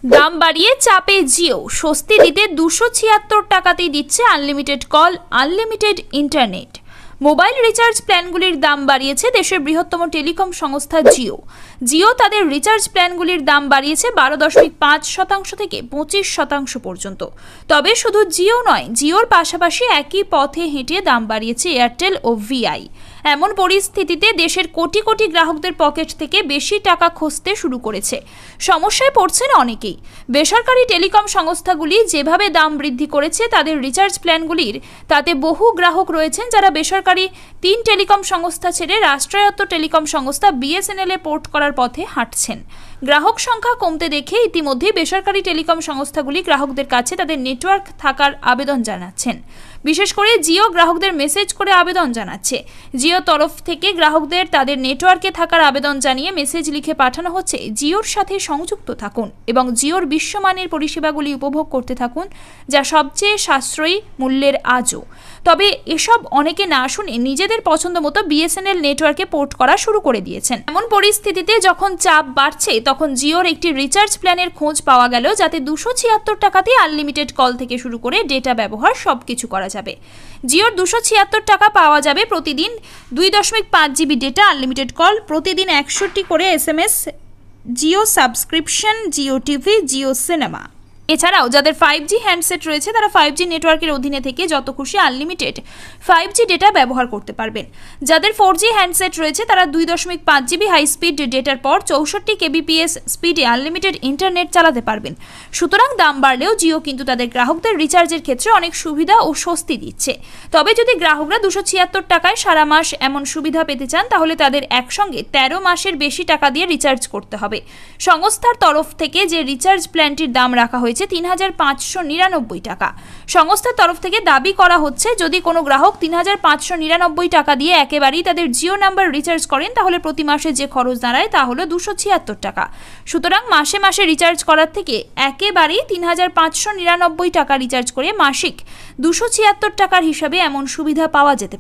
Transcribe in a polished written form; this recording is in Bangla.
দাম বাড়িয়ে চাপে জিও, স্বস্তি দিতে 276 টাকাতেই দিচ্ছে unlimited call, unlimited internet. Mobile recharge প্ল্যানগুলির দাম বাড়িয়েছে দেশের বৃহত্তম টেলিকম সংস্থা জিও। জিও তাদের রিচার্জ প্ল্যানগুলির দাম বাড়িয়েছে 12.5% থেকে 25% পর্যন্ত। তবে শুধু জিও নয়, জিওর পাশাপাশি একই পথে হেঁটে দাম বাড়িয়েছে এয়ারটেল ও ভিআই। এমন পরিস্থিতিতে দেশের কোটি কোটি গ্রাহকদের পকেট থেকে বেশি টাকা খসতে শুরু করেছে। সমস্যায় পড়ছেন অনেকেই। বেসরকারি টেলিকম সংস্থাগুলি যেভাবে দাম বৃদ্ধি করেছে তাদের রিচার্জ প্ল্যানগুলির, তাতে বহু গ্রাহক রয়েছেন যারা বেসরকারি 3 টেলিকম সংস্থা ছেড়ে রাষ্ট্রায়ত্ত টেলিকম সংস্থা বিএসএনএল এ পোর্ট করার পথে হাঁটছেন। গ্রাহক সংখ্যা কমতে দেখে ইতিমধ্যে বেসরকারি টেলিকম সংস্থাগুলি গ্রাহকদের কাছে তাদের নেটওয়ার্ক থাকার আবেদন জানাচ্ছেন। বিশেষ করে জিও গ্রাহকদের মেসেজ করে আবেদন জানাচ্ছে। জিও তরফ থেকে গ্রাহকদের তাদের নেটওয়ার্কে থাকার আবেদন জানিয়ে মেসেজ লিখে পাঠানো হচ্ছে, জিওর সাথে সংযুক্ত থাকুন এবং জিওর বিশ্বমানের পরিষেবাগুলি উপভোগ করতে থাকুন, যা সবচেয়ে সাশ্রয়ী মূল্যের আজও। তবে এসব অনেকে না শুনে নিজেদের পছন্দ মতো বিএসএনএল নেটওয়ার্কে পোর্ট করা শুরু করে দিয়েছেন। এমন পরিস্থিতিতে যখন চাপ বাড়ছে, তখন জিওর একটি রিচার্জ প্ল্যানের খোঁজ পাওয়া গেল, যাতে 276 টাকাতে আনলিমিটেড কল থেকে শুরু করে ডেটা ব্যবহার সবকিছু করা যাবে। জিওর 276 টাকা পাওয়া যাবে প্রতিদিন 2.5 জিবি ডেটা, আনলিমিটেড কল, প্রতিদিন 100টি করে SMS, Jio subscription, Jio TV, Jio cinema. এছাড়াও যাদের 5G হ্যান্ডসেট রয়েছে তারা 5G নেটওয়ার্কের অধীনে থেকে যত খুশি আনলিমিটেড 5G ডেটা ব্যবহার করতে পারবেন। যাদের 4G হ্যান্ডসেট রয়েছে তারা 2.5 জিবি হাই স্পিড ডেটার পর 64 kbps স্পিডে আনলিমিটেড ইন্টারনেট চালাতে পারবেন। সুতরাং দাম বাড়লেও জিও কিন্তু তাদের গ্রাহকদের রিচার্জের ক্ষেত্রে অনেক সুবিধা ও স্বস্তি দিচ্ছে। তবে যদি গ্রাহকরা 276 টাকায় সারা মাস এমন সুবিধা পেতে চান, তাহলে তাদের একসঙ্গে 13 মাসের বেশি টাকা দিয়ে রিচার্জ করতে হবে। সংস্থার তরফ থেকে যে রিচার্জ প্ল্যানটির দাম রাখা হয়েছে 3599 টাকা। সংস্থার তরফ থেকে দাবি করা হচ্ছে, যদি কোনো গ্রাহক 3599 টাকা দিয়ে একেবারেই তাদের জিও নাম্বার রিচার্জ করেন, তাহলে প্রতি মাসে যে খরচ দাঁড়ায় তা হলো 276 টাকা। সুতরাং মাসে মাসে রিচার্জ করার থেকে একেবারেই 3599 টাকা রিচার্জ করে মাসিক 276 টাকার হিসাবে এমন সুবিধা পাওয়া যেতে